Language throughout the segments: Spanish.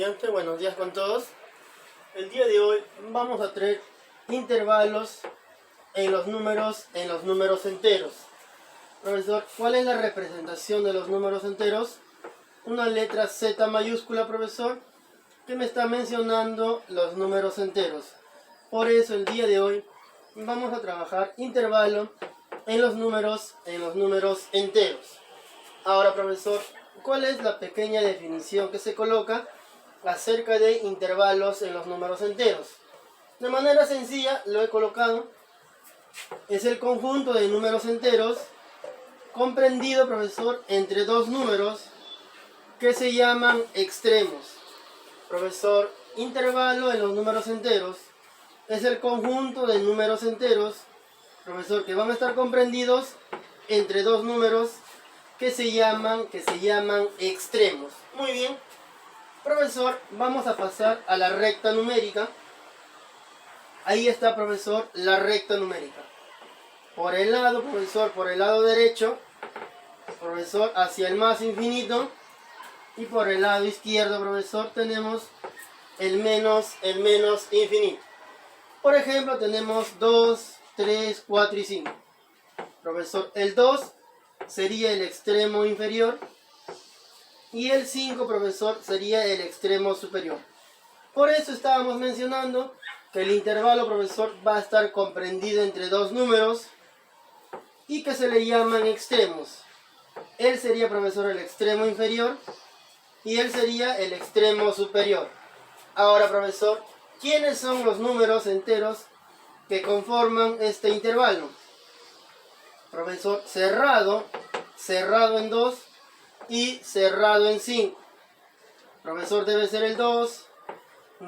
estudiante, buenos días con todos. El día de hoy vamos a traer intervalos en los números enteros. Profesor, ¿cuál es la representación de los números enteros? Una letra Z mayúscula, profesor, que me está mencionando los números enteros. Por eso el día de hoy vamos a trabajar intervalo en los números enteros. Ahora, profesor, ¿cuál es la pequeña definición que se coloca acerca de intervalos en los números enteros? De manera sencilla lo he colocado. Es el conjunto de números enteros comprendido, profesor, entre dos números que se llaman extremos. Profesor, intervalo en los números enteros es el conjunto de números enteros, profesor, que van a estar comprendidos entre dos números que se llaman extremos. Muy bien, profesor, vamos a pasar a la recta numérica. Ahí está, profesor, la recta numérica. Por el lado, profesor, por el lado derecho, profesor, hacia el más infinito, y por el lado izquierdo, profesor, tenemos el menos infinito. Por ejemplo, tenemos 2, 3, 4 y 5. Profesor, el 2 sería el extremo inferior y el 5, profesor, sería el extremo superior. Por eso estábamos mencionando que el intervalo, profesor, va a estar comprendido entre dos números y que se le llaman extremos. Él sería, profesor, el extremo inferior y él sería el extremo superior. Ahora, profesor, ¿quiénes son los números enteros que conforman este intervalo? Profesor, cerrado en 2 y cerrado en 5. Profesor, debe ser el 2,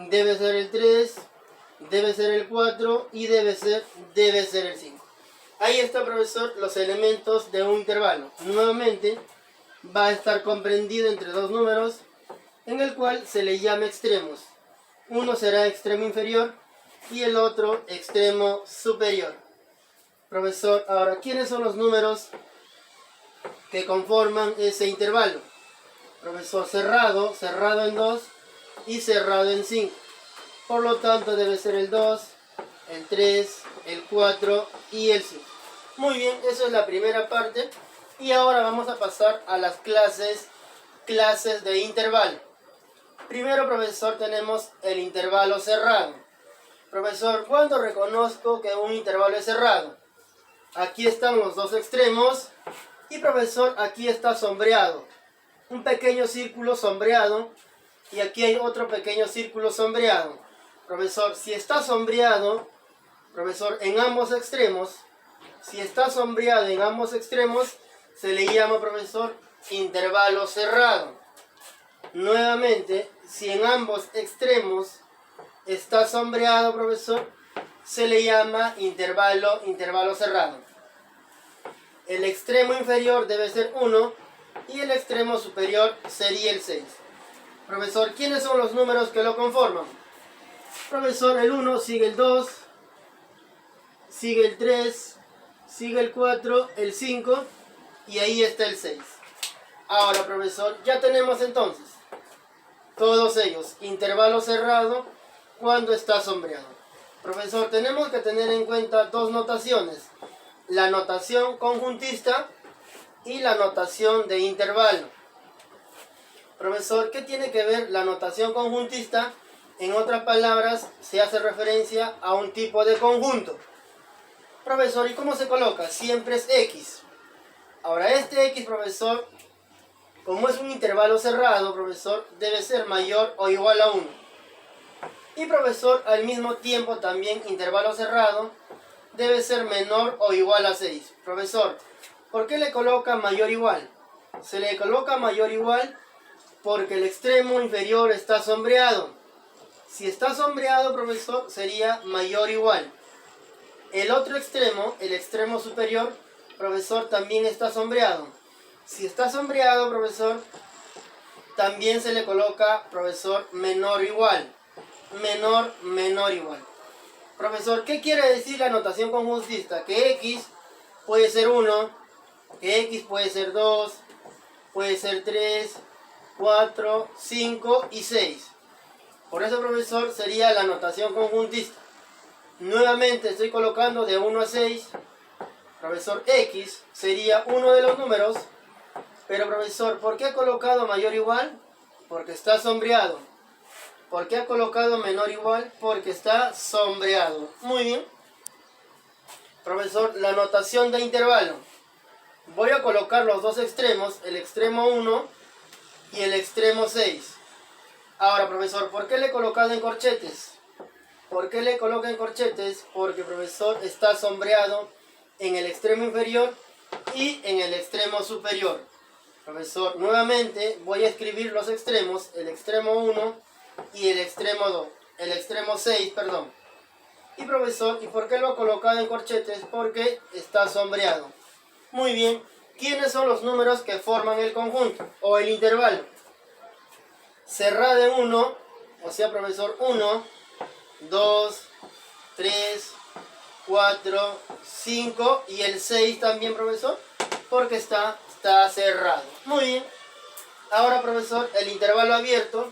debe ser el 3, debe ser el 4 y debe ser el 5. Ahí está, profesor, los elementos de un intervalo. Nuevamente, va a estar comprendido entre dos números en el cual se le llama extremos. Uno será extremo inferior y el otro extremo superior. Profesor, ahora, ¿quiénes son los números que conforman ese intervalo? Profesor, cerrado en 2 y cerrado en 5. Por lo tanto, debe ser el 2, el 3, el 4 y el 5. Muy bien, eso es la primera parte. Y ahora vamos a pasar a las clases de intervalo. Primero, profesor, tenemos el intervalo cerrado. Profesor, ¿cuándo reconozco que un intervalo es cerrado? Aquí están los dos extremos y, profesor, aquí está sombreado. Un pequeño círculo sombreado y aquí hay otro pequeño círculo sombreado. Profesor, si está sombreado, profesor, en ambos extremos, se le llama, profesor, intervalo cerrado. Nuevamente, si en ambos extremos está sombreado, profesor, se le llama intervalo cerrado. El extremo inferior debe ser 1 y el extremo superior sería el 6. Profesor, ¿quiénes son los números que lo conforman? Profesor, el 1 sigue el 2, sigue el 3, sigue el 4, el 5 y ahí está el 6. Ahora, profesor, ya tenemos entonces todos ellos, intervalo cerrado cuando está sombreado. Profesor, tenemos que tener en cuenta dos notaciones: la notación conjuntista y la notación de intervalo. Profesor, ¿qué tiene que ver la notación conjuntista? En otras palabras, se hace referencia a un tipo de conjunto. Profesor, ¿y cómo se coloca? Siempre es X. Ahora, este X, profesor, como es un intervalo cerrado, profesor, debe ser mayor o igual a 1. Y, profesor, al mismo tiempo también intervalo cerrado debe ser menor o igual a 6. Profesor, ¿por qué le coloca mayor igual? Se le coloca mayor igual porque el extremo inferior está sombreado. Si está sombreado, profesor, sería mayor igual. El otro extremo, el extremo superior, profesor, también está sombreado. Si está sombreado, profesor, también se le coloca, profesor, menor o igual. Menor igual. Profesor, ¿qué quiere decir la notación conjuntista? Que X puede ser 1, que X puede ser 2, puede ser 3, 4, 5 y 6. Por eso, profesor, sería la notación conjuntista. Nuevamente estoy colocando de 1 a 6. Profesor, X sería uno de los números. Pero, profesor, ¿por qué ha colocado mayor o igual? Porque está sombreado. ¿Por qué ha colocado menor o igual? Porque está sombreado. Muy bien. Profesor, la notación de intervalo. Voy a colocar los dos extremos, el extremo 1 y el extremo 6. Ahora, profesor, ¿por qué le he colocado en corchetes? ¿Por qué le coloca en corchetes? Porque, profesor, está sombreado en el extremo inferior y en el extremo superior. Profesor, nuevamente voy a escribir los extremos, el extremo 1 y el extremo 2, el extremo 6, perdón. Y, profesor, ¿y por qué lo ha colocado en corchetes? Porque está sombreado. Muy bien, ¿quiénes son los números que forman el conjunto o el intervalo? Cerrado en 1, o sea, profesor, 1, 2, 3, 4, 5 y el 6 también, profesor, porque está cerrado. Muy bien. Ahora, profesor, el intervalo abierto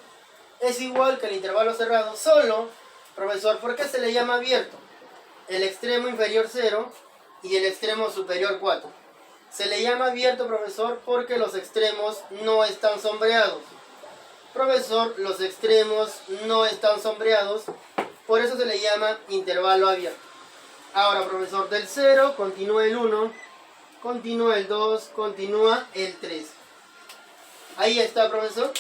es igual que el intervalo cerrado, solo, profesor, ¿por qué se le llama abierto? El extremo inferior 0 y el extremo superior 4. Se le llama abierto, profesor, porque los extremos no están sombreados. Profesor, los extremos no están sombreados, por eso se le llama intervalo abierto. Ahora, profesor, del 0 continúa el 1, continúa el 2, continúa el 3. Ahí está, profesor.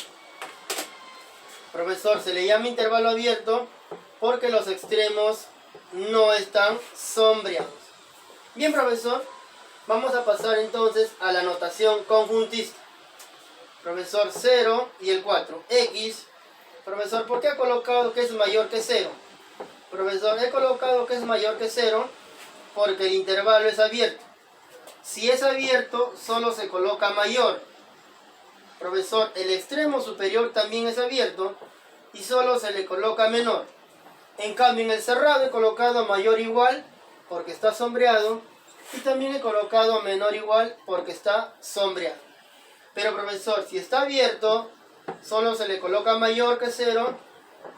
Profesor, se le llama intervalo abierto porque los extremos no están sombreados. Bien, profesor, vamos a pasar entonces a la notación conjuntista. Profesor, 0 y el 4. X. Profesor, ¿por qué ha colocado que es mayor que 0? Profesor, he colocado que es mayor que 0 porque el intervalo es abierto. Si es abierto, solo se coloca mayor. Profesor, el extremo superior también es abierto y solo se le coloca menor. En cambio, en el cerrado he colocado mayor igual porque está sombreado y también he colocado menor igual porque está sombreado. Pero, profesor, si está abierto, solo se le coloca mayor que 0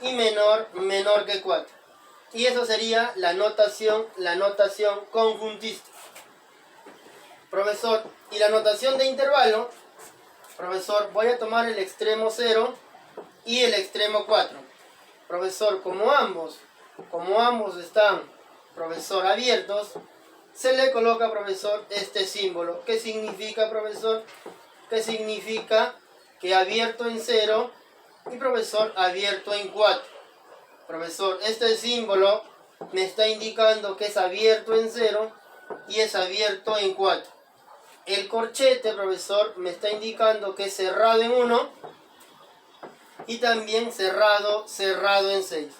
y menor que 4. Y eso sería la notación conjuntista. Profesor, y la notación de intervalo, profesor, voy a tomar el extremo 0 y el extremo 4. Profesor, como ambos están, profesor, abiertos, se le coloca, profesor, este símbolo. ¿Qué significa, profesor? ¿Qué significa? Que abierto en 0 y, profesor, abierto en 4. Profesor, este símbolo me está indicando que es abierto en 0 y es abierto en 4. El corchete, profesor, me está indicando que es cerrado en 1 y también cerrado en 6.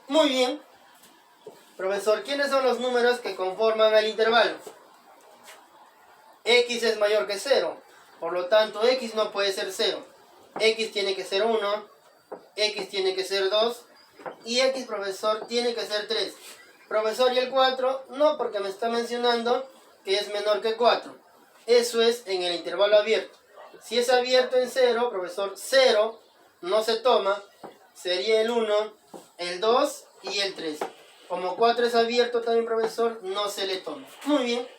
Muy bien. Profesor, ¿quiénes son los números que conforman el intervalo? X es mayor que 0, por lo tanto X no puede ser 0. X tiene que ser 1, X tiene que ser 2 y X, profesor, tiene que ser 3. Profesor, ¿y el 4? No, porque me está mencionando que es menor que 4. Eso es en el intervalo abierto. Si es abierto en 0, profesor, 0 no se toma, sería el 1, el 2 y el 3. Como 4 es abierto también, profesor, no se le toma. Muy bien.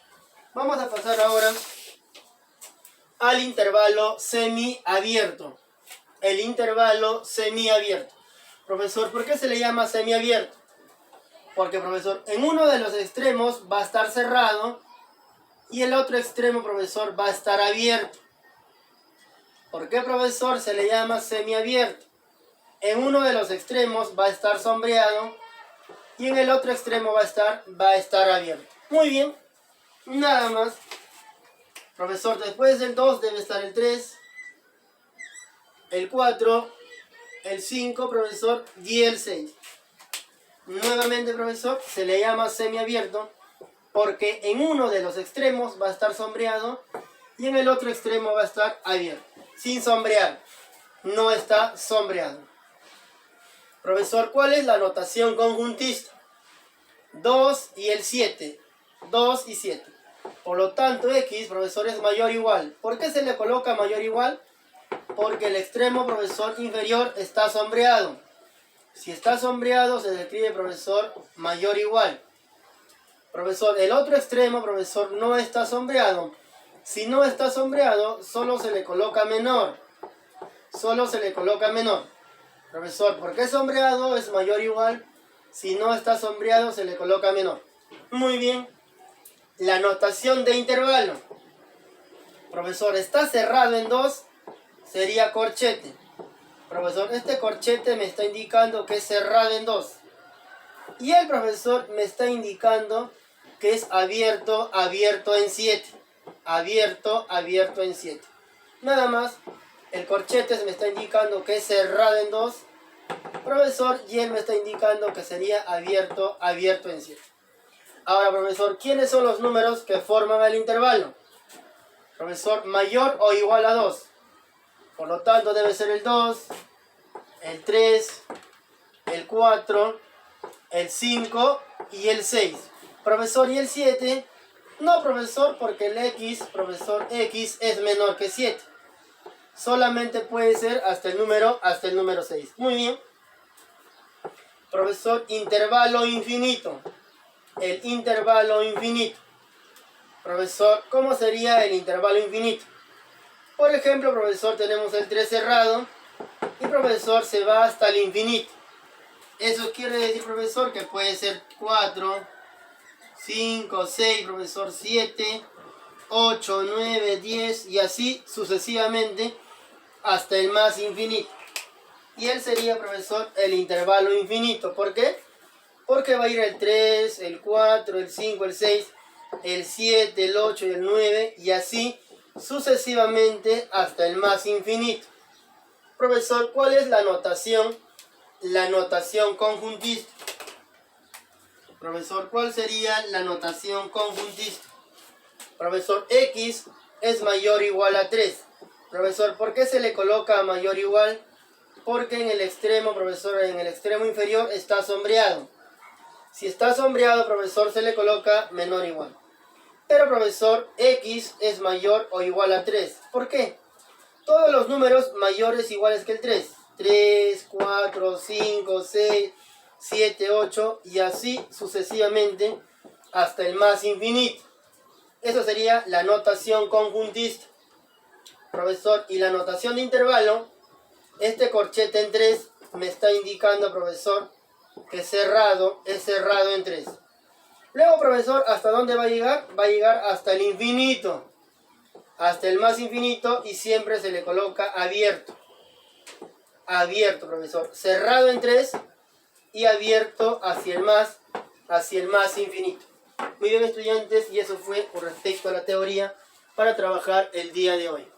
Vamos a pasar ahora al intervalo semiabierto. El intervalo semiabierto. Profesor, ¿por qué se le llama semiabierto? Porque, profesor, en uno de los extremos va a estar cerrado y el otro extremo, profesor, va a estar abierto. ¿Por qué, profesor, se le llama semiabierto? En uno de los extremos va a estar sombreado y en el otro extremo va a estar abierto. Muy bien. Nada más. Profesor, después del 2 debe estar el 3, el 4, el 5, profesor, y el 6. Nuevamente, profesor, se le llama semiabierto porque en uno de los extremos va a estar sombreado y en el otro extremo va a estar abierto. Sin sombrear. No está sombreado. Profesor, ¿cuál es la notación conjuntista? 2 y el 7. 2 y 7. Por lo tanto, X, profesor, es mayor o igual. ¿Por qué se le coloca mayor o igual? Porque el extremo, profesor, inferior está sombreado. Si está sombreado, se describe, profesor, mayor o igual. Profesor, el otro extremo, profesor, no está sombreado. Si no está sombreado, solo se le coloca menor. Solo se le coloca menor. Profesor, ¿por qué sombreado es mayor o igual? Si no está sombreado, se le coloca menor. Muy bien. La notación de intervalo. Profesor, está cerrado en 2, sería corchete. Profesor, este corchete me está indicando que es cerrado en 2. Y el profesor me está indicando que es abierto, abierto en 7. Abierto, abierto en 7. Nada más, el corchete me está indicando que es cerrado en 2. Profesor, y él me está indicando que sería abierto, abierto en 7. Ahora, profesor, ¿quiénes son los números que forman el intervalo? Profesor, mayor o igual a 2. Por lo tanto, debe ser el 2, el 3, el 4, el 5 y el 6. Profesor, ¿y el 7? No, profesor, porque el x, profesor, x es menor que 7. Solamente puede ser hasta el número 6. Muy bien. Profesor, intervalo infinito. El intervalo infinito. Profesor, ¿cómo sería el intervalo infinito? Por ejemplo, profesor, tenemos el 3 cerrado y profesor se va hasta el infinito. Eso quiere decir, profesor, que puede ser 4, 5, 6, profesor, 7, 8, 9, 10 y así sucesivamente hasta el más infinito. Y él sería, profesor, el intervalo infinito. ¿Por qué? Porque va a ir el 3, el 4, el 5, el 6, el 7, el 8 y el 9 y así sucesivamente hasta el más infinito. Profesor, ¿cuál es la notación? La notación conjuntista. Profesor, ¿cuál sería la notación conjuntista? Profesor, x es mayor o igual a 3. Profesor, ¿por qué se le coloca mayor o igual? Porque en el extremo, profesor, en el extremo inferior está sombreado. Si está sombreado, profesor, se le coloca menor o igual. Pero, profesor, x es mayor o igual a 3. ¿Por qué? Todos los números mayores iguales que el 3. 3, 4, 5, 6, 7, 8 y así sucesivamente hasta el más infinito. Eso sería la notación conjuntista. Profesor, y la notación de intervalo, este corchete en 3 me está indicando, profesor, que es cerrado en 3. Luego, profesor, ¿hasta dónde va a llegar? Va a llegar hasta el infinito. Hasta el más infinito y siempre se le coloca abierto. Abierto, profesor. Cerrado en 3 y abierto hacia el más infinito. Muy bien, estudiantes, y eso fue con respecto a la teoría para trabajar el día de hoy.